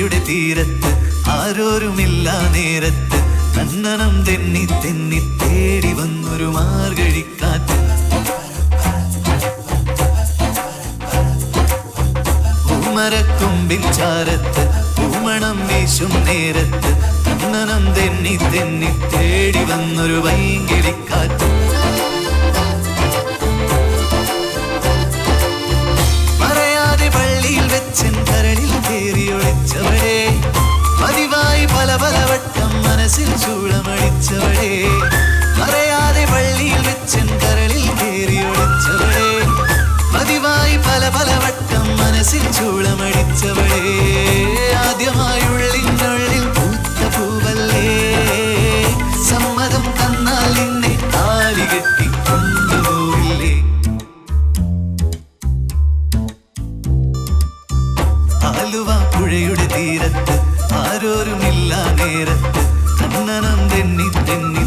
പുഴയുടെ തീരത്ത് ആരോരുമില്ല നേരത്ത് കണ്ണനം തെന്നി തെന്നി തേടി വന്നൊരു മാർഗഴിക്കാറ്റ്. പൂമരക്കൊമ്പിൻ ചാരത്ത് പൂമണം വീശും നേരത്ത് കണ്ണനം തെന്നി തെന്നി തേടി വന്നൊരു വൈങ്കിളിക്കാറ്റ്. പറയാതെ പള്ളിയിൽ വെച്ചൻ കരളിൽ കേറിയൊളിച്ചവളെ, പതിവായി പല പല വട്ടം മനസ്സിൽ ചൂളമടിച്ചവളെ. പറയാതെ പള്ളിയിൽ വെച്ചൻ കരളിൽ കേറിയൊളിച്ചവളെ, പതിവായി പല പല വട്ടം മനസ്സിൽ ചൂളമടിച്ചവളെ. ആദ്യമായി ഉള്ളിനുള്ളിൽ പൂത്ത പൂവല്ലേ, സമ്മതം തന്നാൽ നിന്നെ താലി കെട്ടി കൊണ്ടുപോയില്ലേ. ആലുവ പുഴയുടെ തീരത്ത് ആരോരുമില്ല നേരത്ത് കണ്ണനം തെന്നി തെന്നി